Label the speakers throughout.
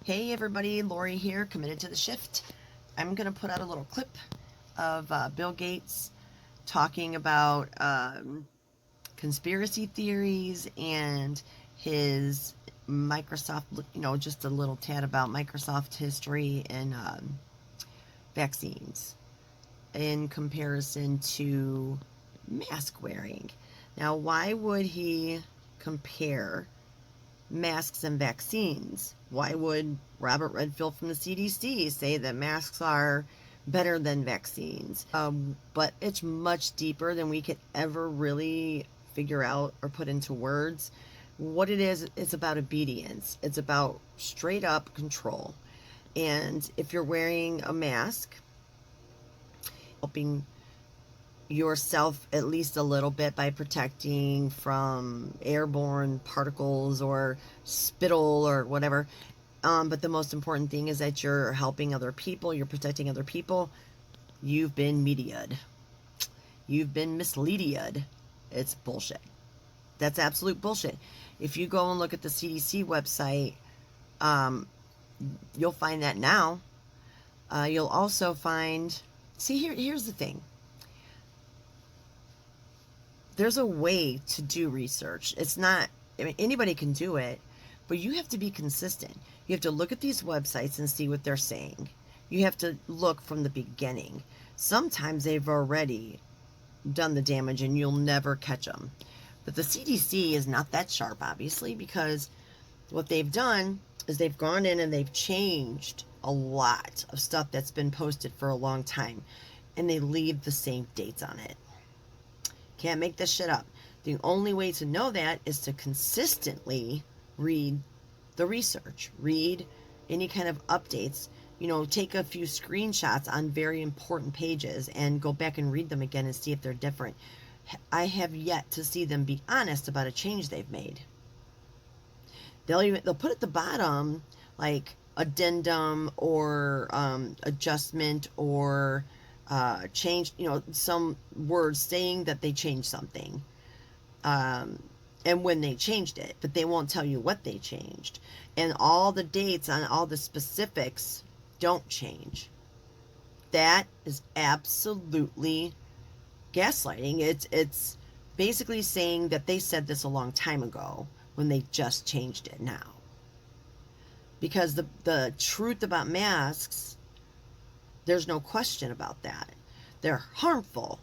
Speaker 1: Hey everybody, Lori here, committed to the shift. I'm going to put out a little clip of Bill Gates talking about conspiracy theories and his Microsoft, just a little tad about Microsoft history and vaccines in comparison to mask wearing. Now, why would he compare masks and vaccines? Why would Robert Redfield from the CDC say that masks are better than vaccines? But it's much deeper than we could ever really figure out or put into words. What it is, it's about obedience. It's about straight up control. And if you're wearing a mask, helping yourself at least a little bit by protecting from airborne particles or spittle or whatever. But the most important thing is that you're helping other people, you're protecting other people. You've been mediaed. You've been misleaded. It's bullshit. That's absolute bullshit. If you go and look at the CDC website, you'll find that now. You'll also find, here's the thing. There's a way to do research. It's not, anybody can do it, but you have to be consistent. You have to look at these websites and see what they're saying. You have to look from the beginning. Sometimes they've already done the damage and you'll never catch them. But the CDC is not that sharp, obviously, because what they've done is they've gone in and they've changed a lot of stuff that's been posted for a long time, and they leave the same dates on it. Can't make this shit up. The only way to know that is to consistently read the research, read any kind of updates, take a few screenshots on very important pages and go back and read them again and see if they're different. I have yet to see them be honest about a change they've made. They'll put at the bottom like addendum or adjustment or change, some words saying that they changed something, and when they changed it, but they won't tell you what they changed, and all the dates on all the specifics don't change. That is absolutely gaslighting. It's basically saying that they said this a long time ago when they just changed it now. Because the truth about masks, there's no question about that. They're harmful.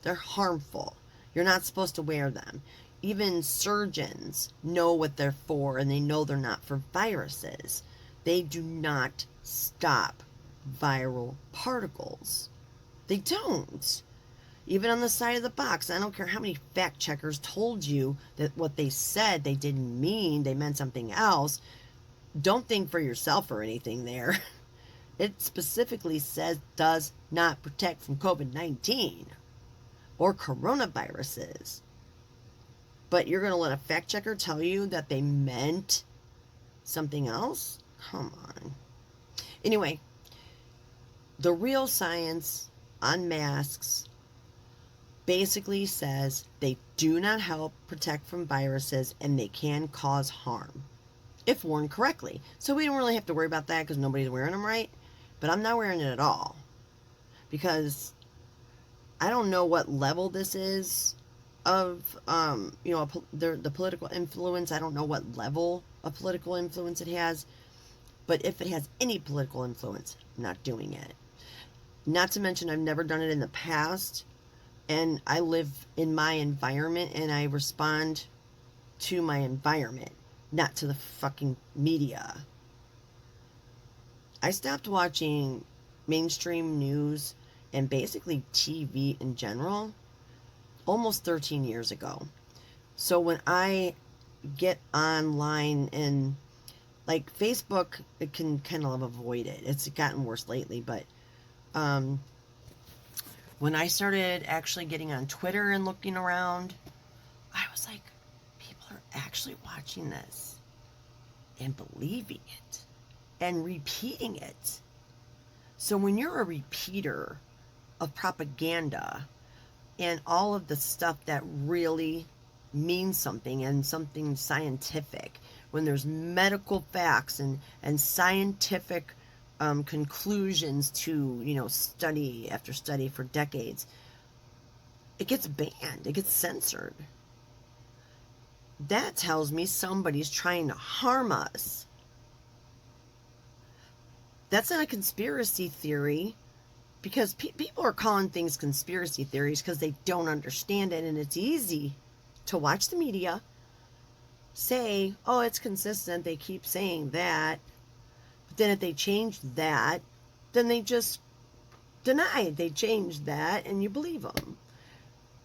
Speaker 1: They're harmful. You're not supposed to wear them. Even surgeons know what they're for, and they know they're not for viruses. They do not stop viral particles. They don't. Even on the side of the box, I don't care how many fact checkers told you that what they said they didn't mean, they meant something else. Don't think for yourself or anything there. It specifically says does not protect from COVID-19 or coronaviruses. But you're going to let a fact checker tell you that they meant something else? Come on. Anyway, the real science on masks basically says they do not help protect from viruses and they can cause harm if worn correctly. So we don't really have to worry about that because nobody's wearing them right. But I'm not wearing it at all because I don't know what level this is of, the political influence. I don't know what level of political influence it has. But if it has any political influence, I'm not doing it. Not to mention I've never done it in the past. And I live in my environment and I respond to my environment, not to the fucking media. I stopped watching mainstream news and basically TV in general almost 13 years ago. So when I get online and like Facebook, it can kind of avoid it. It's gotten worse lately, but when I started actually getting on Twitter and looking around, I was like, people are actually watching this and believing it and repeating it. So when you're a repeater of propaganda and all of the stuff that really means something and something scientific, when there's medical facts and scientific conclusions to, you know, study after study for decades, it gets banned, it gets censored. That tells me somebody's trying to harm us. That's not a conspiracy theory, because people are calling things conspiracy theories because they don't understand it, and it's easy to watch the media say, oh, it's consistent, they keep saying that, but then if they change that, then they just deny they changed that and you believe them.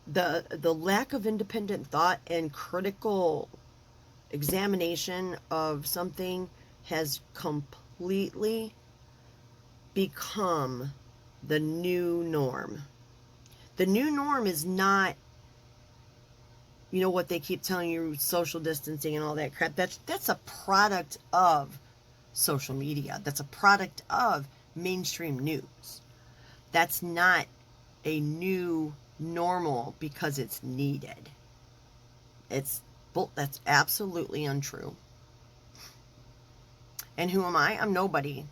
Speaker 1: The lack of independent thought and critical examination of something has completely become the new norm. The new norm is not, you know, what they keep telling you, social distancing and all that crap. That's a product of social media. That's a product of mainstream news. That's not a new normal because it's needed. That's absolutely untrue. And who am I? I'm nobody.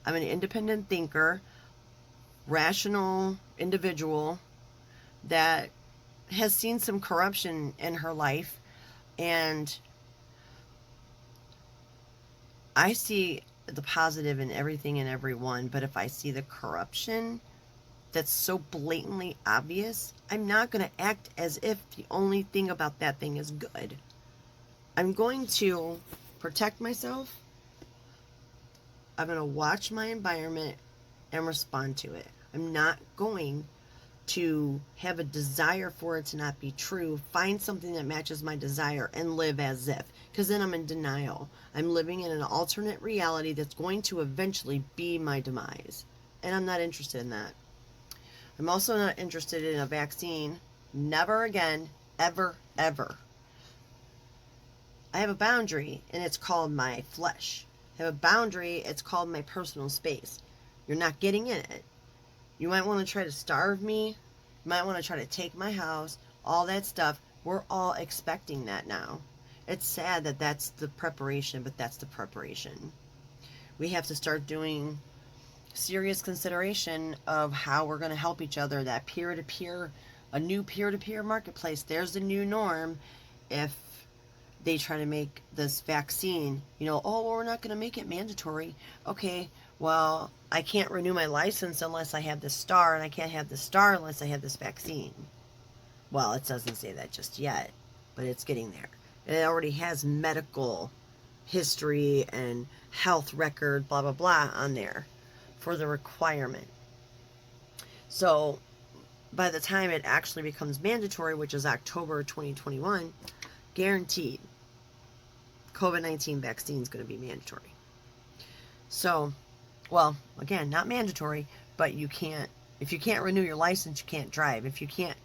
Speaker 1: I'm an independent thinker, rational individual that has seen some corruption in her life, and I see the positive in everything and everyone, but if I see the corruption that's so blatantly obvious, I'm not going to act as if the only thing about that thing is good. I'm going to protect myself. I'm going to watch my environment and respond to it. I'm not going to have a desire for it to not be true, find something that matches my desire and live as if, because then I'm in denial. I'm living in an alternate reality that's going to eventually be my demise, and I'm not interested in that. I'm also not interested in a vaccine. Never again, ever, ever. I have a boundary, and it's called my flesh. I have a boundary, it's called my personal space. You're not getting in it. You might want to try to starve me. You might want to try to take my house. All that stuff. We're all expecting that now. It's sad that that's the preparation, but that's the preparation. We have to start doing serious consideration of how we're going to help each other. That peer-to-peer, a new peer-to-peer marketplace. There's the new norm. If they try to make this vaccine, you know, oh, well, we're not going to make it mandatory. Okay, well, I can't renew my license unless I have this star, and I can't have this star unless I have this vaccine. Well, it doesn't say that just yet, but it's getting there. It already has medical history and health record, blah, blah, blah, on there for the requirement. So by the time it actually becomes mandatory, which is October 2021, guaranteed, COVID-19 vaccine is going to be mandatory. So, well, again, not mandatory, but you can't, if you can't renew your license, you can't drive. If you can't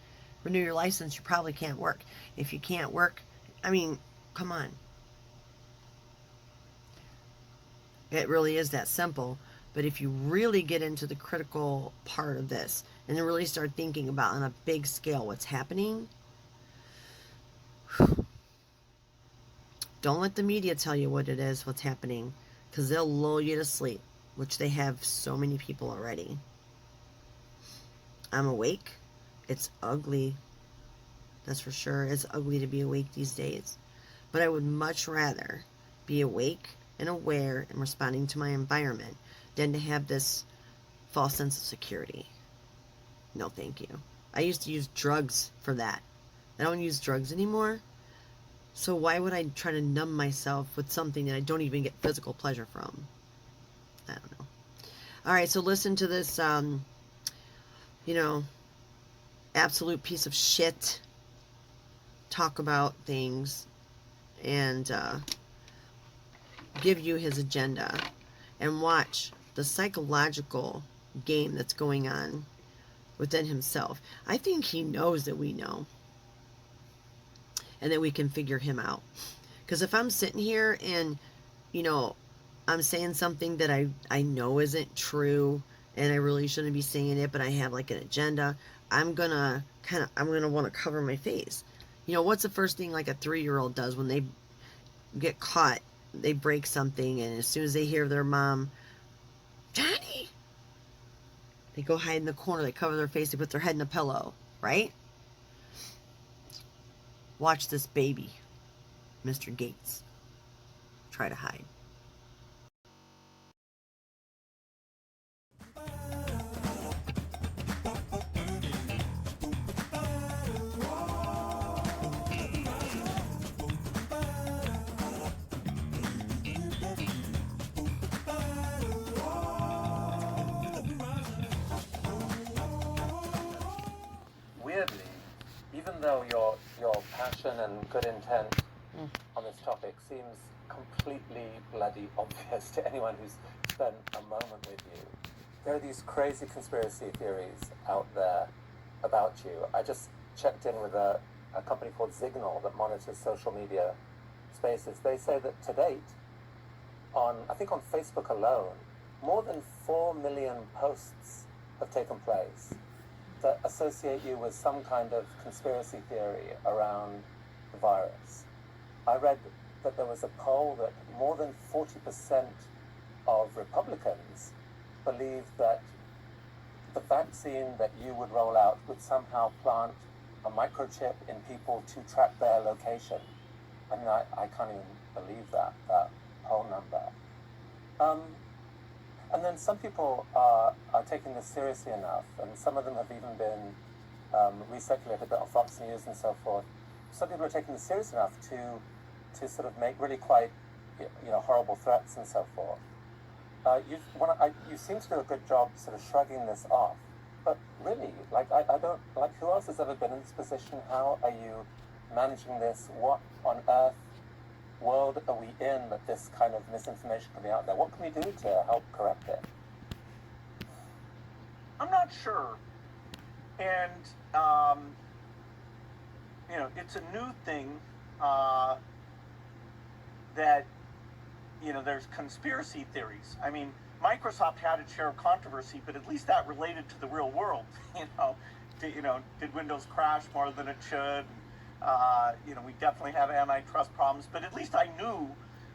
Speaker 1: renew your license, you probably can't work. If you can't work, I mean, come on. It really is that simple. But if you really get into the critical part of this and then really start thinking about on a big scale what's happening, don't let the media tell you what it is, what's happening, because they'll lull you to sleep, which they have so many people already. I'm awake. It's ugly. That's for sure. It's ugly to be awake these days. But I would much rather be awake and aware and responding to my environment than to have this false sense of security. No, thank you. I used to use drugs for that. I don't use drugs anymore. So why would I try to numb myself with something that I don't even get physical pleasure from? I don't know. All right, so listen to this, you know, absolute piece of shit talk about things and give you his agenda, and watch the psychological game that's going on within himself. I think he knows that we know, and that we can figure him out. Because if I'm sitting here and, you know, I'm saying something that I know isn't true, and I really shouldn't be saying it, but I have like an agenda, I'm gonna want to cover my face. You know, what's the first thing like a 3-year-old does when they get caught they break something, and as soon as they hear their mom, Johnny, they go hide in the corner, they cover their face, they put their head in a pillow, right? Watch this baby, Mr. Gates, try to hide.
Speaker 2: Weirdly, even though your passion and good intent on this topic seems completely bloody obvious to anyone who's spent a moment with you, there are these crazy conspiracy theories out there about you. I just checked in with a company called Signal that monitors social media spaces. They say that to date, I think on Facebook alone, more than 4 million posts have taken place that associate you with some kind of conspiracy theory around the virus. I read that there was a poll that more than 40% of Republicans believe that the vaccine that you would roll out would somehow plant a microchip in people to track their location. I mean, I can't even believe that poll number. And then some people are taking this seriously enough, and some of them have even been recirculated on Fox News and so forth. Some people are taking this serious enough to sort of make really quite horrible threats and so forth. You seem to do a good job sort of shrugging this off, but really, I don't, who else has ever been in this position? How are you managing this? What on earth world are we in that this kind of misinformation can be out there? What can we do to help correct it?
Speaker 3: I'm not sure. And, it's a new thing that, there's conspiracy theories. I mean, Microsoft had its share of controversy, but at least that related to the real world. Did Windows crash more than it should? We definitely have antitrust problems, but at least I knew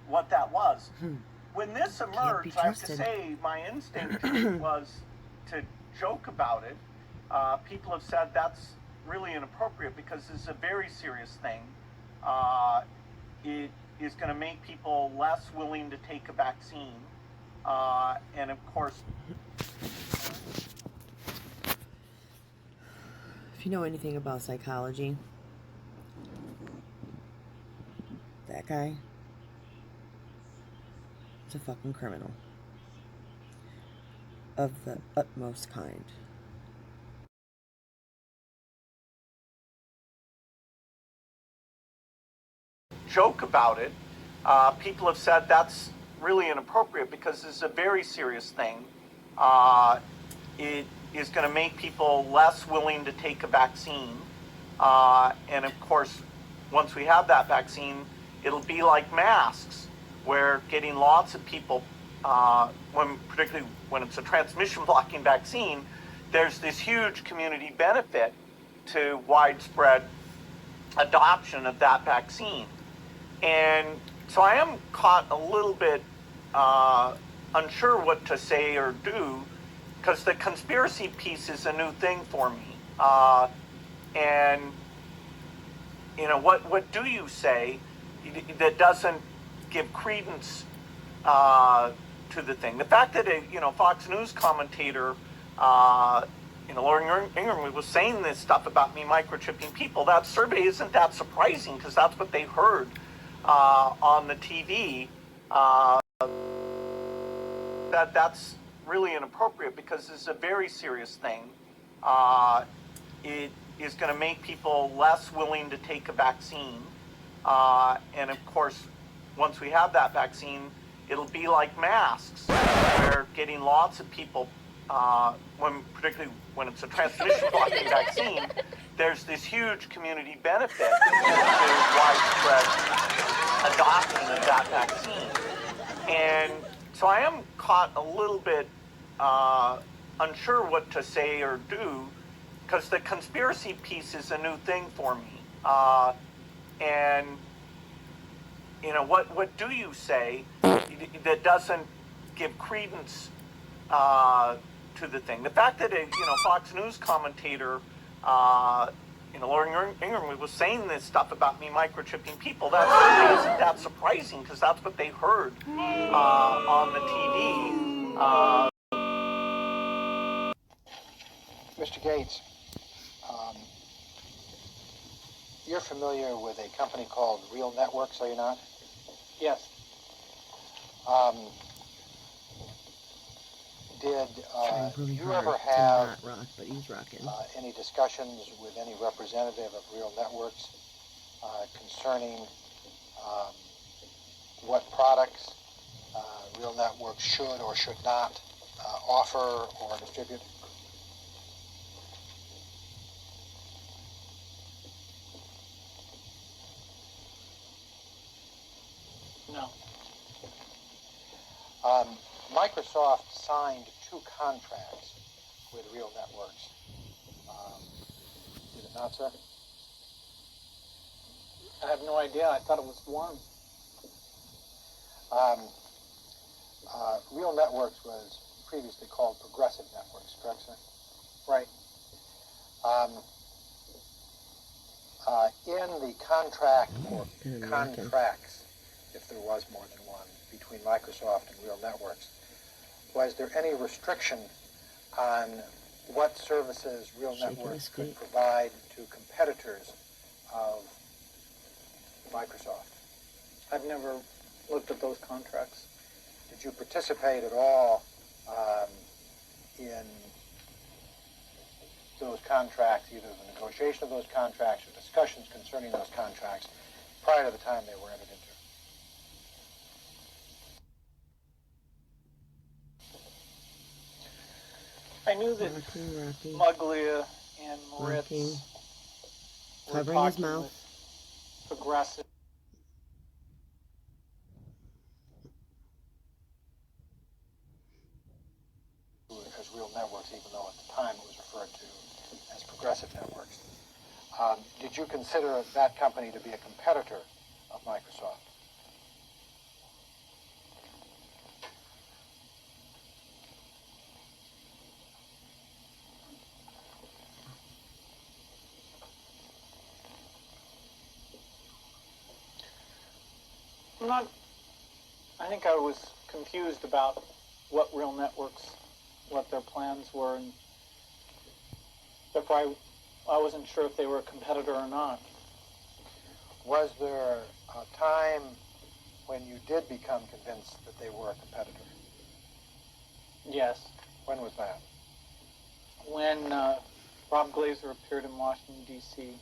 Speaker 3: what that was. When this emerged, I have to say, my instinct was to joke about it. People have said that's really inappropriate because this is a very serious thing. It is going to make people less willing to take a vaccine. And of course,
Speaker 1: if you know anything about psychology, that guy is a fucking criminal of the utmost kind.
Speaker 3: joke about it. People have said that's really inappropriate because this is a very serious thing. It is going to make people less willing to take a vaccine. And of course, once we have that vaccine, it'll be like masks, where getting lots of people, particularly when it's a transmission blocking vaccine, there's this huge community benefit to widespread adoption of that vaccine. And so I am caught a little bit unsure what to say or do, because the conspiracy piece is a new thing for me. And, what do you say that doesn't give credence to the thing? The fact that a, Fox News commentator, Lauren Ingram was saying this stuff about me microchipping people, that survey isn't that surprising, because that's what they heard on the TV. That's really inappropriate because this is a very serious thing. It is going to make people less willing to take a vaccine. And of course, once we have that vaccine, it'll be like masks, where getting lots of people, particularly when it's a transmission blocking vaccine, there's this huge community benefit to widespread adoption of that vaccine. And so I am caught a little bit unsure what to say or do, because the conspiracy piece is a new thing for me. And, what do you say that doesn't give credence to the thing? The fact that a Fox News commentator, Lauren Ingram was saying this stuff about me microchipping people, that isn't that surprising, because that's what they heard on the TV.
Speaker 4: Mr. Gates, you're familiar with a company called Real Networks, are you not?
Speaker 5: Yes.
Speaker 4: Did
Speaker 1: Trying really
Speaker 4: you
Speaker 1: hard
Speaker 4: ever
Speaker 1: to
Speaker 4: have
Speaker 1: not rock, but he's rocking.
Speaker 4: any discussions with any representative of Real Networks concerning what products Real Networks should or should not offer or distribute?
Speaker 5: No.
Speaker 4: Microsoft signed 2 contracts with Real Networks. Did it not, sir?
Speaker 5: I have no idea. I thought it was one.
Speaker 4: Real Networks was previously called Progressive Networks, correct, sir?
Speaker 5: Right.
Speaker 4: In the contract or
Speaker 1: Good
Speaker 4: contracts, if there was more than one, between Microsoft and Real Networks, was there any restriction on what services Real
Speaker 1: Shaking
Speaker 4: Networks
Speaker 1: his
Speaker 4: could
Speaker 1: feet.
Speaker 4: provide to competitors of Microsoft?
Speaker 5: I've never looked at those contracts.
Speaker 4: Did you participate at all in those contracts, either the negotiation of those contracts or discussions concerning those contracts prior to the time they were entered into?
Speaker 5: I knew that
Speaker 1: Rocking.
Speaker 5: Muglia and Moritz
Speaker 1: Rocking.
Speaker 5: were
Speaker 1: Covering his
Speaker 5: talking
Speaker 1: mouth.
Speaker 5: with Progressive.
Speaker 4: As Real Networks, even though at the time it was referred to as Progressive Networks. Did you consider that company to be a competitor of Microsoft?
Speaker 5: I think I was confused about what Real Networks, what their plans were, and therefore I wasn't sure if they were a competitor or not.
Speaker 4: Was there a time when you did become convinced that they were a competitor?
Speaker 5: Yes.
Speaker 4: When was that?
Speaker 5: When Rob Glazer appeared in Washington, D.C.